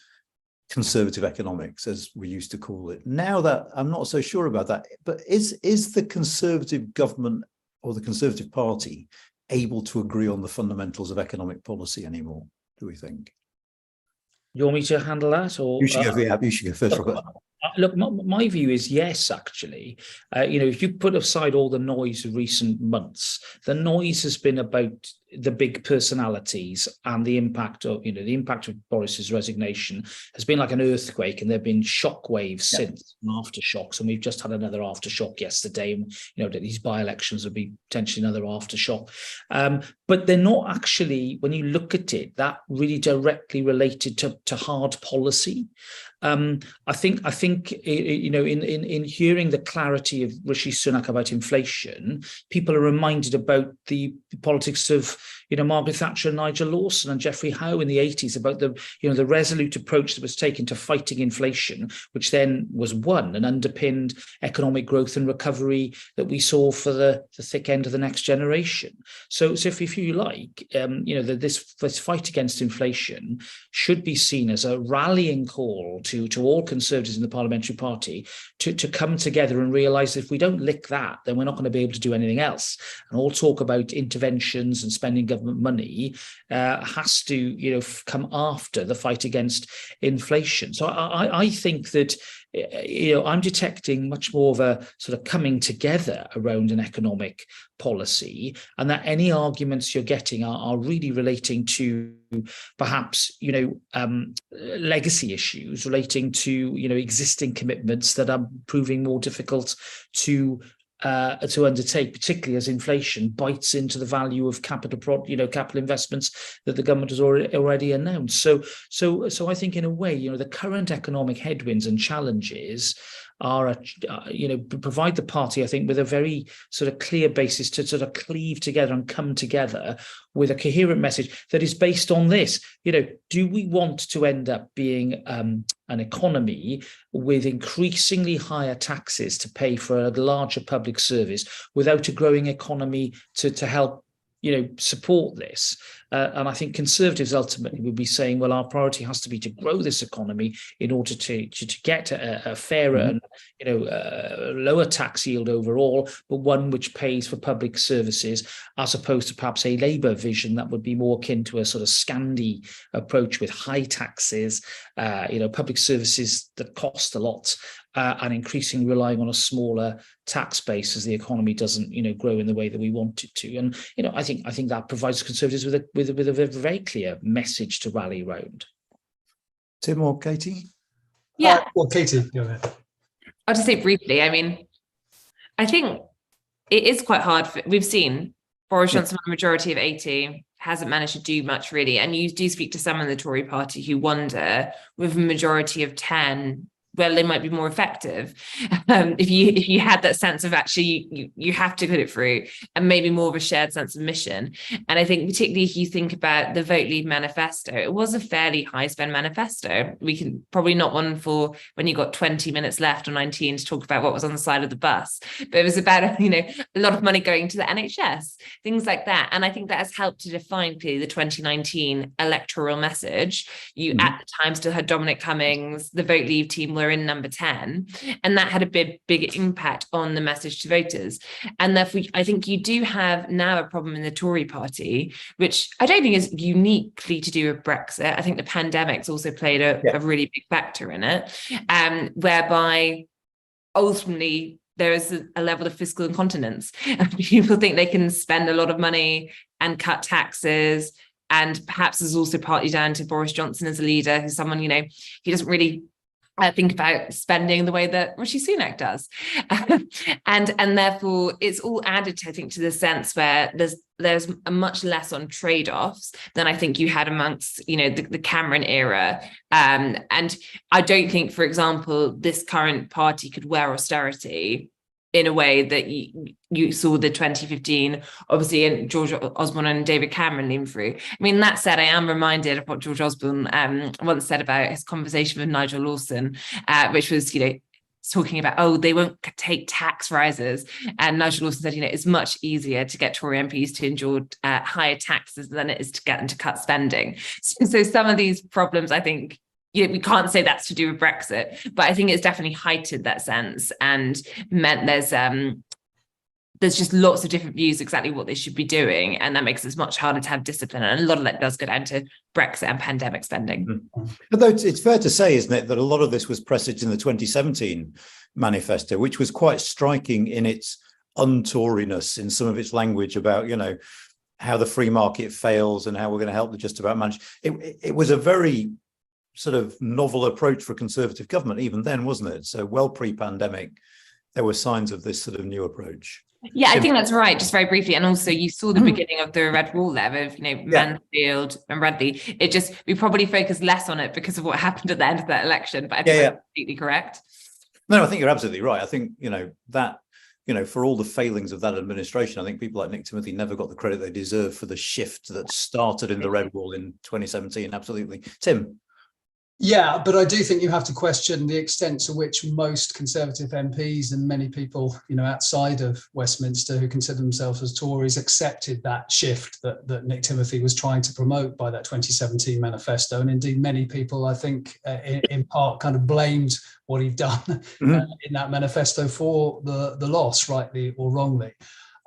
conservative economics, as we used to call it. Now that I'm not so sure about that, but is the Conservative government or the Conservative Party able to agree on the fundamentals of economic policy anymore, do we think? You want me to handle that? Or you should go first, Robert. Look, my view is yes, actually. If you put aside all the noise of recent months, the noise has been about the big personalities and the impact of Boris's resignation has been like an earthquake, and there have been shock waves since, aftershocks, and we've just had another aftershock yesterday. And these by-elections would be potentially another aftershock, but they're not actually, when you look at it, that really directly related to hard policy. I think in hearing the clarity of Rishi Sunak about inflation, people are reminded about the politics of Margaret Thatcher and Nigel Lawson and Geoffrey Howe in the 80s about the resolute approach that was taken to fighting inflation, which then was won and underpinned economic growth and recovery that we saw for the thick end of the next generation. So if you like, this fight against inflation should be seen as a rallying call to all Conservatives in the Parliamentary Party to come together and realise if we don't lick that, then we're not going to be able to do anything else. And all talk about interventions and spending government money has to, come after the fight against inflation. So I think that I'm detecting much more of a sort of coming together around an economic policy, and that any arguments you're getting are really relating to perhaps legacy issues relating to existing commitments that are proving more difficult to undertake, particularly as inflation bites into the value of capital investments that the government has already announced. So I think in a way, the current economic headwinds and challenges are, provide the party, I think, with a very sort of clear basis to sort of cleave together and come together with a coherent message that is based on this. Do we want to end up being an economy with increasingly higher taxes to pay for a larger public service without a growing economy to help support this? And I think Conservatives ultimately would be saying, well, our priority has to be to grow this economy in order to get a fairer and lower tax yield overall, but one which pays for public services, as opposed to perhaps a Labour vision that would be more akin to a sort of Scandi approach with high taxes, public services that cost a lot, and increasingly relying on a smaller tax base as the economy doesn't, grow in the way that we want it to. And I think that provides Conservatives with a very clear message to rally around. Tim or Katy? Yeah. Well, Katy, go ahead. I'll just say briefly. I mean, I think it is quite hard. We've seen Boris Johnson, a majority of 80, hasn't managed to do much really. And you do speak to some in the Tory party who wonder, with a majority of 10, well, they might be more effective if you had that sense of actually you have to put it through, and maybe more of a shared sense of mission. And I think particularly if you think about the Vote Leave manifesto, it was a fairly high spend manifesto. We can probably not one for when you got 20 minutes left or 19 to talk about what was on the side of the bus, but it was about a lot of money going to the NHS, things like that. And I think that has helped to define clearly the 2019 electoral message. You at the time still had Dominic Cummings, the Vote Leave team were in number 10, and that had a big impact on the message to voters. And therefore I think you do have now a problem in the Tory party, which I don't think is uniquely to do with Brexit. I think the pandemic's also played a really big factor in it, whereby ultimately there is a level of fiscal incontinence. People think they can spend a lot of money and cut taxes, and perhaps there's also partly down to Boris Johnson as a leader, who's someone, he doesn't really think about spending the way that Rishi Sunak does. and therefore it's all added to, I think, to the sense where there's a much less on trade-offs than I think you had amongst, the Cameron era. And I don't think, for example, this current party could wear austerity in a way that you saw the 2015, obviously, and George Osborne and David Cameron lean through. I mean, that said, I am reminded of what George Osborne once said about his conversation with Nigel Lawson, which was, talking about, they won't take tax rises. And Nigel Lawson said, it's much easier to get Tory MPs to endure higher taxes than it is to get them to cut spending. So some of these problems, I think, we can't say that's to do with Brexit, but I think it's definitely heightened that sense and meant there's just lots of different views exactly what they should be doing, and that makes it much harder to have discipline. And a lot of that does go down to Brexit and pandemic spending. Although it's fair to say, isn't it, that a lot of this was presaged in the 2017 manifesto, which was quite striking in its un-Toriness in some of its language about, how the free market fails and how we're going to help the just about manage. It was a very sort of novel approach for a Conservative government even then, wasn't it? So well pre-pandemic, there were signs of this sort of new approach. Yeah, I think that's right. Just very briefly, and also you saw the beginning of the Red Wall there of Mansfield and Radley. We probably focused less on it because of what happened at the end of that election. But I think that's completely correct. No, I think you're absolutely right. I think that for all the failings of that administration, I think people like Nick Timothy never got the credit they deserve for the shift that started in the Red Wall in 2017. Absolutely. Tim? Yeah, but I do think you have to question the extent to which most Conservative MPs and many people, outside of Westminster who consider themselves as Tories accepted that shift that Nick Timothy was trying to promote by that 2017 manifesto. And indeed, many people, I think, in part kind of blamed what he'd done in that manifesto for the loss, rightly or wrongly.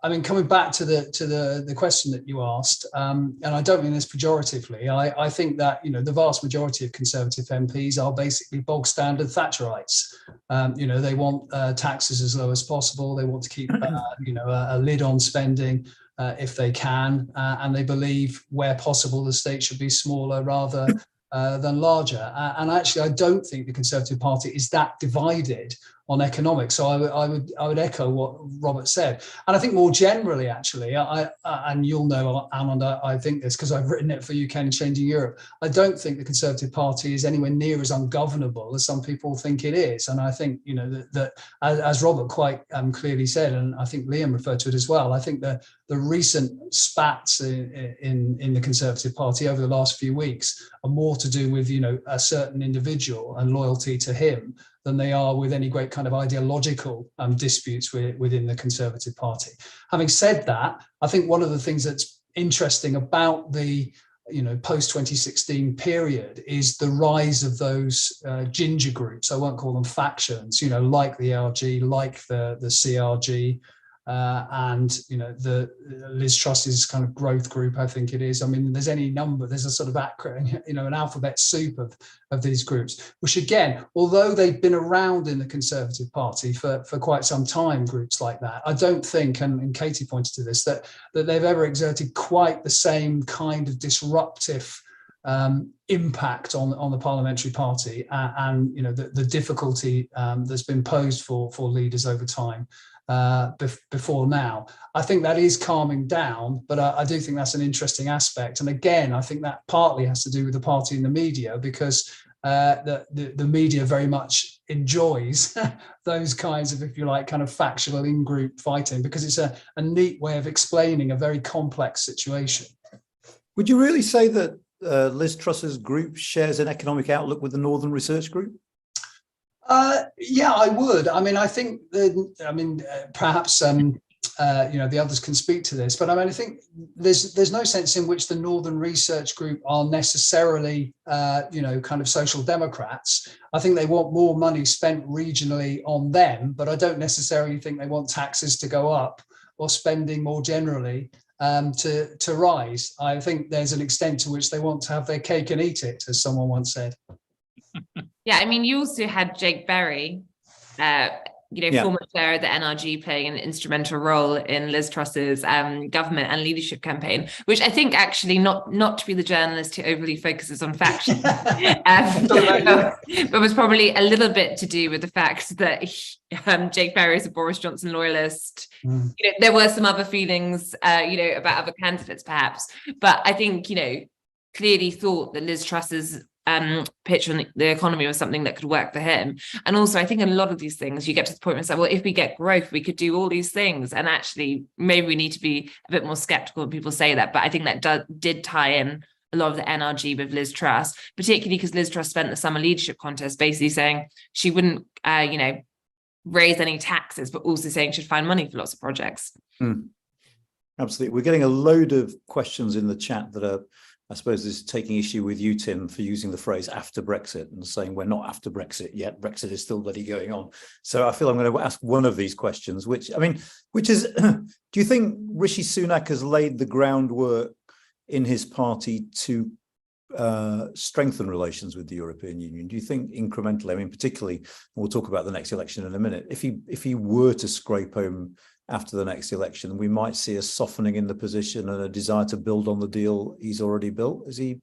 I mean, coming back to the question that you asked, and I don't mean this pejoratively, I think that, the vast majority of Conservative MPs are basically bog standard Thatcherites. They want taxes as low as possible. They want to keep, a lid on spending if they can. And they believe where possible, the state should be smaller rather than larger. And actually, I don't think the Conservative Party is that divided on economics. So I would echo what Robert said. And I think more generally, actually, and you'll know, Anand, I think this because I've written it for UK and Changing Europe, I don't think the Conservative Party is anywhere near as ungovernable as some people think it is. And I think, that as Robert quite clearly said, and I think Liam referred to it as well, I think the recent spats in the Conservative Party over the last few weeks are more to do with, a certain individual and loyalty to him than they are with any great kind of ideological disputes within the Conservative Party. Having said that, I think one of the things that's interesting about the post-2016 period is the rise of those ginger groups. I won't call them factions, like the LG, like the CRG, and the Liz Truss's kind of growth group, I think it is. I mean, there's a sort of acronym, an alphabet soup of these groups, which again, although they've been around in the Conservative Party for quite some time, groups like that, I don't think, and Katy pointed to this, that they've ever exerted quite the same kind of disruptive impact on the parliamentary party and the difficulty that's been posed for leaders over time before now. I think that is calming down, but I do think that's an interesting aspect. And again, I think that partly has to do with the party and the media, because the media very much enjoys those kinds of, if you like, kind of factional in-group fighting, because it's a neat way of explaining a very complex situation. Would you really say that Liz Truss's group shares an economic outlook with the Northern Research Group? Yeah, I would. I mean, I think, perhaps, the others can speak to this, but I mean, I think there's no sense in which the Northern Research Group are necessarily, kind of social democrats. I think they want more money spent regionally on them, but I don't necessarily think they want taxes to go up or spending more generally to rise. I think there's an extent to which they want to have their cake and eat it, as someone once said. Yeah, I mean, you also had Jake Berry, former chair of the NRG, playing an instrumental role in Liz Truss's government and leadership campaign, which I think actually not to be the journalist who overly focuses on factions, but was probably a little bit to do with the fact that Jake Berry is a Boris Johnson loyalist. There were some other feelings, about other candidates perhaps, but I think, clearly thought that Liz Truss's pitch on the economy was something that could work for him. And also, I think a lot of these things, you get to the point where it's like, well, if we get growth, we could do all these things. And actually, maybe we need to be a bit more skeptical when people say that. But I think that did tie in a lot of the NRG with Liz Truss, particularly because Liz Truss spent the summer leadership contest basically saying she wouldn't, raise any taxes, but also saying she'd find money for lots of projects. Absolutely. We're getting a load of questions in the chat that are, I suppose, is taking issue with you, Tim, for using the phrase after Brexit and saying we're not after Brexit yet. Brexit is still bloody going on. So I feel I'm going to ask one of these questions, which is, do you think Rishi Sunak has laid the groundwork in his party to strengthen relations with the European Union? Do you think incrementally, I mean, particularly, we'll talk about the next election in a minute, if he were to scrape home after the next election, we might see a softening in the position and a desire to build on the deal he's already built? Is he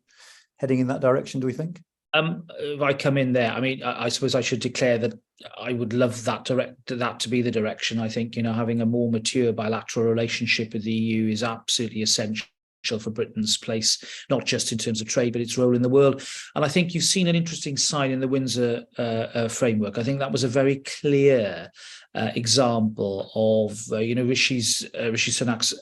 heading in that direction, do we think? If I come in there, I mean, I suppose I should declare that I would love that to be the direction. I think, having a more mature bilateral relationship with the EU is absolutely essential for Britain's place, not just in terms of trade, but its role in the world. And I think you've seen an interesting sign in the Windsor framework. I think that was a very clear example of Rishi Sunak's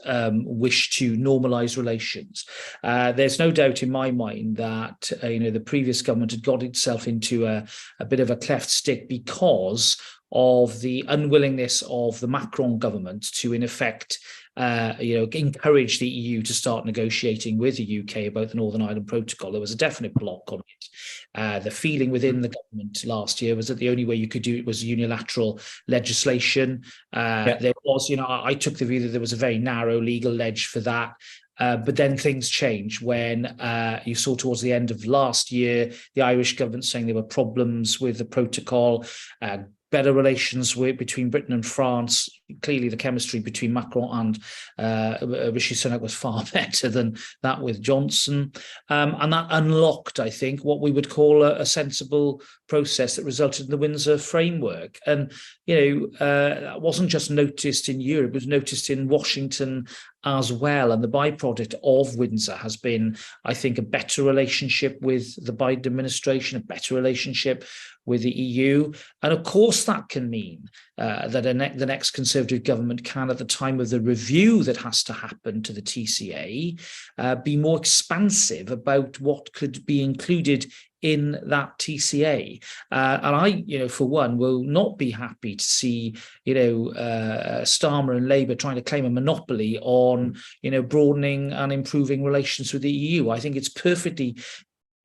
wish to normalise relations. There's no doubt in my mind that the previous government had got itself into a bit of a cleft stick because of the unwillingness of the Macron government to, in effect, encourage the EU to start negotiating with the UK about the Northern Ireland Protocol. There was a definite block on it. The feeling within the government last year was that the only way you could do it was unilateral legislation. There was, I took the view that there was a very narrow legal ledge for that. But then things changed when you saw towards the end of last year, the Irish government saying there were problems with the protocol, better relations between Britain and France. Clearly, the chemistry between Macron and Rishi Sunak was far better than that with Johnson. And that unlocked, I think, what we would call a sensible process that resulted in the Windsor framework. And, that wasn't just noticed in Europe, it was noticed in Washington as well. And the byproduct of Windsor has been, I think, a better relationship with the Biden administration, a better relationship with the EU. And of course, that can mean that the next Conservative government can, at the time of the review that has to happen to the TCA, be more expansive about what could be included in that TCA. And I, for one, will not be happy to see, Starmer and Labour trying to claim a monopoly on, broadening and improving relations with the EU. I think it's perfectly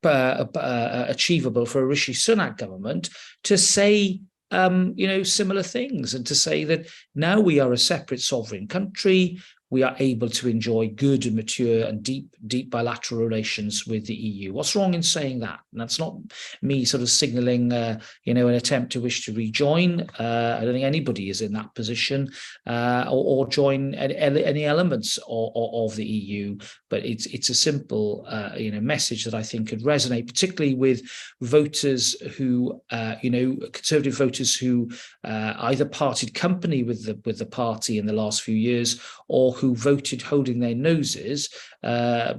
achievable for a Rishi Sunak government to say, similar things, and to say that now we are a separate sovereign country. We are able to enjoy good and mature and deep bilateral relations with the EU. What's wrong in saying that? And that's not me sort of signalling, an attempt to wish to rejoin. I don't think anybody is in that position or join any elements of the EU. But it's a simple, message that I think could resonate, particularly with voters who, Conservative voters who either parted company with the party in the last few years, or who voted holding their noses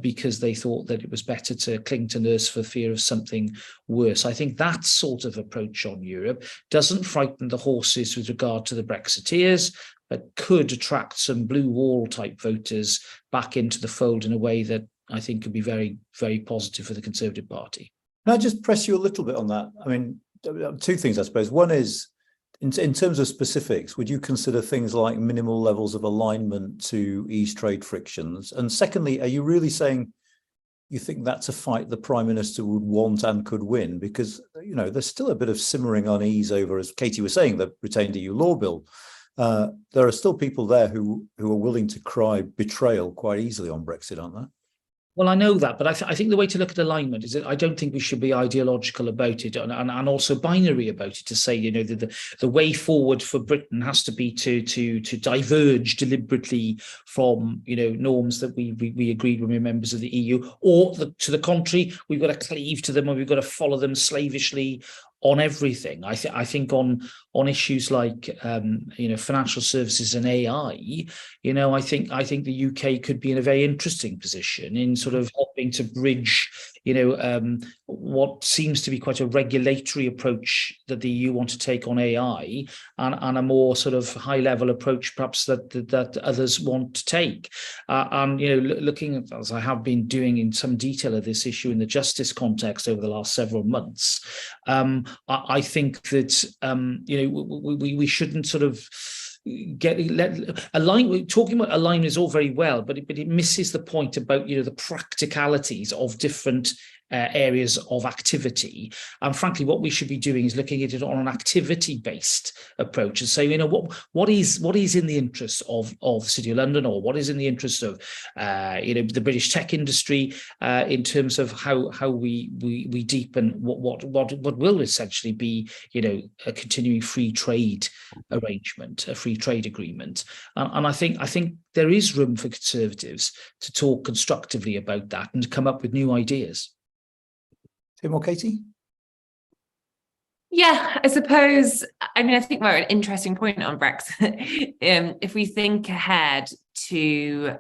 because they thought that it was better to cling to nurse for fear of something worse. I think that sort of approach on Europe doesn't frighten the horses with regard to the Brexiteers, but could attract some blue wall type voters back into the fold in a way that I think could be very, very positive for the Conservative Party. Can I just press you a little bit on that? I mean, two things, I suppose. One is, in terms of specifics, would you consider things like minimal levels of alignment to ease trade frictions? And secondly, are you really saying you think that's a fight the Prime Minister would want and could win? Because, there's still a bit of simmering unease over, as Katy was saying, the retained EU law bill. There are still people there who are willing to cry betrayal quite easily on Brexit, aren't there? Well, I know that, but I think the way to look at alignment is that I don't think we should be ideological about it and also binary about it, to say, the way forward for Britain has to be to diverge deliberately from, norms that we agreed when we were members of the EU, or to the contrary, we've got to cleave to them, or we've got to follow them slavishly on everything. I think on issues like financial services and AI, I think the UK could be in a very interesting position in sort of helping to bridge what seems to be quite a regulatory approach that the EU want to take on AI, and a more sort of high level approach perhaps that others want to take. Looking, as I have been doing in some detail of this issue in the justice context over the last several months, I think that we shouldn't sort of talking about alignment is all very well, but it misses the point about the practicalities of different areas of activity. And frankly, what we should be doing is looking at it on an activity-based approach and say, what is in the interest of the City of London, or what is in the interest of the British tech industry in terms of how we deepen what will essentially be a continuing free trade arrangement, a free trade agreement. And I think there is room for Conservatives to talk constructively about that and to come up with new ideas. Tim or Katy? Yeah, I suppose. I mean, I think we're at an interesting point on Brexit. If we think ahead to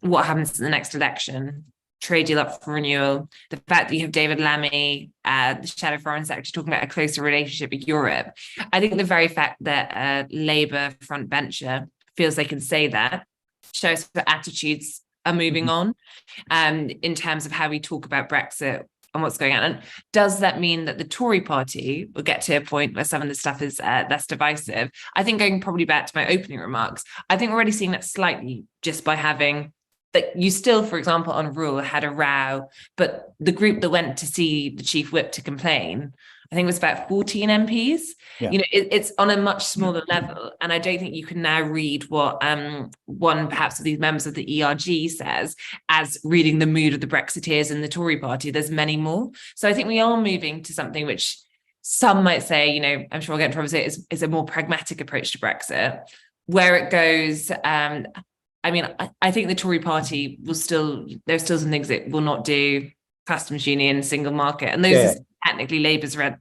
what happens in the next election, trade deal up for renewal, the fact that you have David Lammy, the Shadow Foreign Secretary, talking about a closer relationship with Europe, I think the very fact that Labour frontbencher feels they can say that shows that attitudes are moving on in terms of how we talk about Brexit and what's going on. And does that mean that the Tory party will get to a point where some of the stuff is less divisive? I think, going probably back to my opening remarks, I think we're already seeing that slightly just by having that you still, for example, on rule had a row, but the group that went to see the chief whip to complain, I think it was about 14 MPs. Yeah. You know, it's on a much smaller level. And I don't think you can now read what one perhaps of these members of the ERG says as reading the mood of the Brexiteers in the Tory party. There's many more. So I think we are moving to something which some might say, you know, I'm sure we'll get in trouble with it, is a more pragmatic approach to Brexit. Where it goes, I mean, I think the Tory party there's still some things it will not do, customs union, single market, and those are technically Labour's red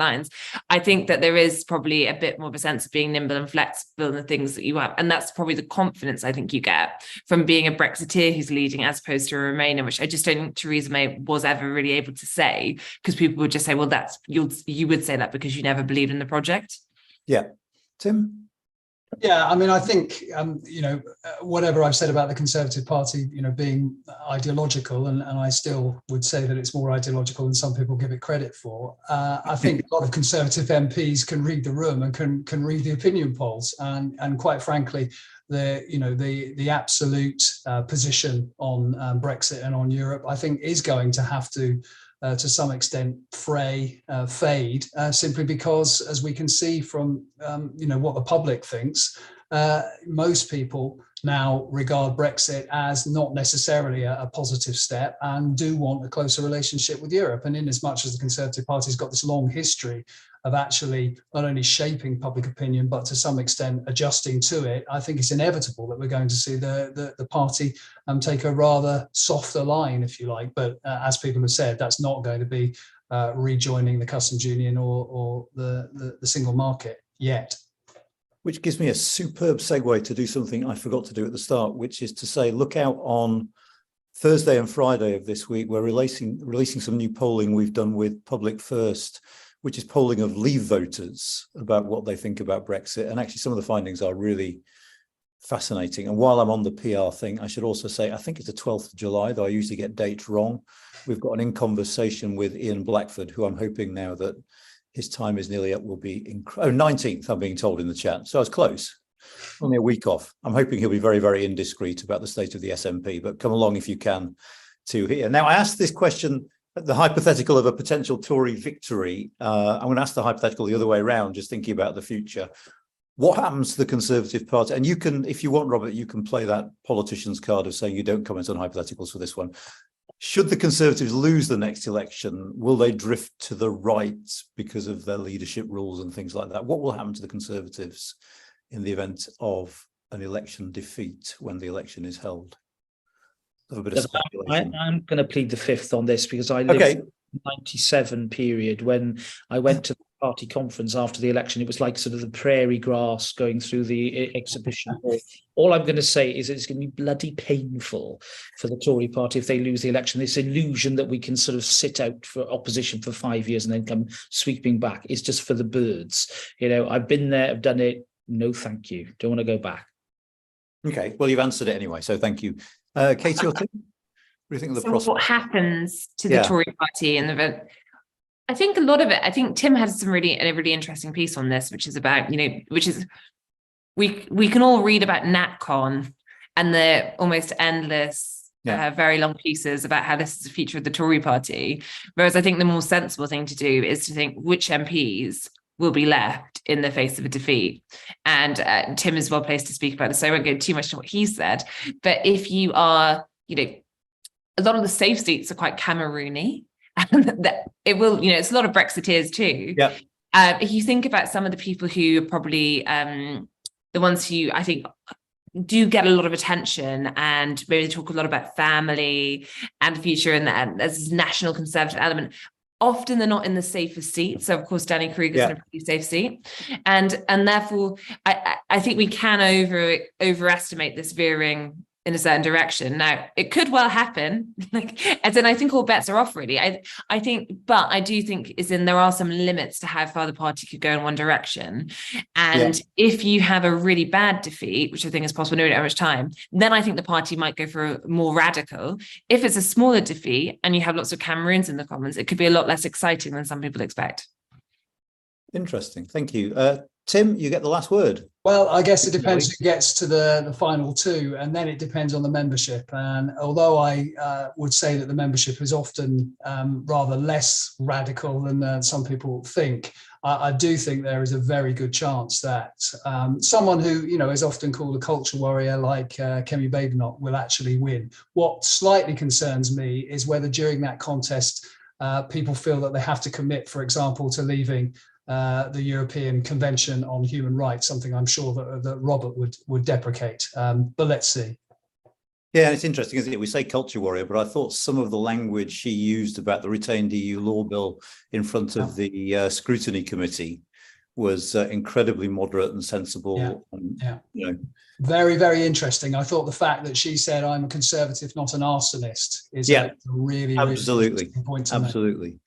lines. I think that there is probably a bit more of a sense of being nimble and flexible in the things that you have. And that's probably the confidence I think you get from being a Brexiteer who's leading as opposed to a Remainer, which I just don't think Theresa May was ever really able to say, because people would just say, well, you would say that because you never believed in the project. Yeah. Tim? Yeah, I mean, I think, you know, whatever I've said about the Conservative Party, you know, being ideological, and I still would say that it's more ideological than some people give it credit for. I think a lot of Conservative MPs can read the room and can read the opinion polls. And quite frankly, the absolute position on Brexit and on Europe, I think, is going to have to some extent fade, simply because, as we can see from what the public thinks, most people now regard Brexit as not necessarily a positive step and do want a closer relationship with Europe. And in as much as the Conservative Party's got this long history of actually not only shaping public opinion, but to some extent adjusting to it, I think it's inevitable that we're going to see the party take a rather softer line, if you like. But as people have said, that's not going to be rejoining the customs union or the single market yet. Which gives me a superb segue to do something I forgot to do at the start, which is to say, look out on Thursday and Friday of this week. We're releasing some new polling we've done with Public First, which is polling of Leave voters about what they think about Brexit. And actually, some of the findings are really fascinating. And while I'm on the PR thing, I should also say, I think it's the 12th of July, though I usually get dates wrong. We've got an in conversation with Ian Blackford, who I'm hoping now that his time is nearly up will be 19th, I'm being told in the chat. So I was close, only a week off. I'm hoping he'll be very, very indiscreet about the state of the SNP, but come along if you can to hear. Now, I asked this question, the hypothetical of a potential Tory victory. I'm going to ask the hypothetical the other way around, just thinking about the future. What happens to the Conservative Party? And you can, if you want, Robert, you can play that politician's card of saying you don't comment on hypotheticals for this one. Should the Conservatives lose the next election, will they drift to the right because of their leadership rules and things like that? What will happen to the Conservatives in the event of an election defeat when the election is held? A bit of speculation. I'm going to plead the fifth on this because I lived in the 97 period when I went to the party conference after the election. It was like sort of the prairie grass going through the exhibition hall. All I'm going to say is it's going to be bloody painful for the Tory party if they lose the election. This illusion that we can sort of sit out for opposition for 5 years and then come sweeping back is just for the birds. You know, I've been there, I've done it. No, thank you. Don't want to go back. Okay, well, you've answered it anyway, so thank you. Katy or Tim? What do you think of the prospect? What happens to the Tory party in the event? I think a lot of it, I think Tim has a really interesting piece on this, which is about, we can all read about NatCon and the almost endless, very long pieces about how this is the future of the Tory party. Whereas I think the more sensible thing to do is to think which MPs will be left in the face of a defeat. And Tim is well placed to speak about this, so I won't go too much to what he said. But if you are, a lot of the safe seats are quite Cameroony. And it will, it's a lot of Brexiteers too. Yeah. If you think about some of the people who are probably the ones who I think do get a lot of attention and maybe talk a lot about family and future, and there's this national Conservative element. often they're not in the safest seat. So of course, Danny Kruger's in a pretty safe seat. And therefore, I think we can overestimate this veering in a certain direction. Now, it could well happen. As in, I think all bets are off, really. I think, but I do think there are some limits to how far the party could go in one direction. And if you have a really bad defeat, which I think is possible, no, how much time, then I think the party might go for a more radical. If it's a smaller defeat and you have lots of Cameroons in the Commons, it could be a lot less exciting than some people expect. Interesting. Thank you. Tim, you get the last word. Well, I guess it depends who gets to the final two, and then it depends on the membership. And although I would say that the membership is often rather less radical than some people think, I do think there is a very good chance that someone who, is often called a culture warrior like Kemi Badenoch will actually win. What slightly concerns me is whether during that contest people feel that they have to commit, for example, to leaving the European Convention on Human Rights, something I'm sure that Robert would deprecate. But let's see. Yeah, it's interesting, isn't it? We say culture warrior, but I thought some of the language she used about the retained EU law bill in front of the scrutiny committee was incredibly moderate and sensible. Very, very interesting. I thought the fact that she said, "I'm a conservative, not an arsonist," is a really, absolutely, interesting point to absolutely. Make.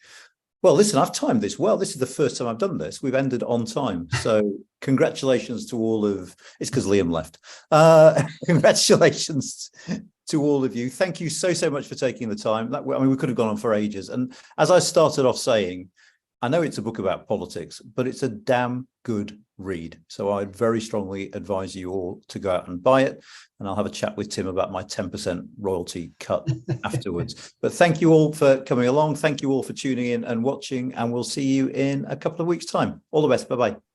Well, listen, I've timed this well. This is the first time I've done this. We've ended on time. So congratulations to all of, it's because Liam left. Congratulations to all of you. Thank you so much for taking the time. We could have gone on for ages. And as I started off saying, I know it's a book about politics, but it's a damn good read. So I'd very strongly advise you all to go out and buy it. And I'll have a chat with Tim about my 10% royalty cut afterwards. But thank you all for coming along. Thank you all for tuning in and watching. And we'll see you in a couple of weeks' time. All the best. Bye-bye.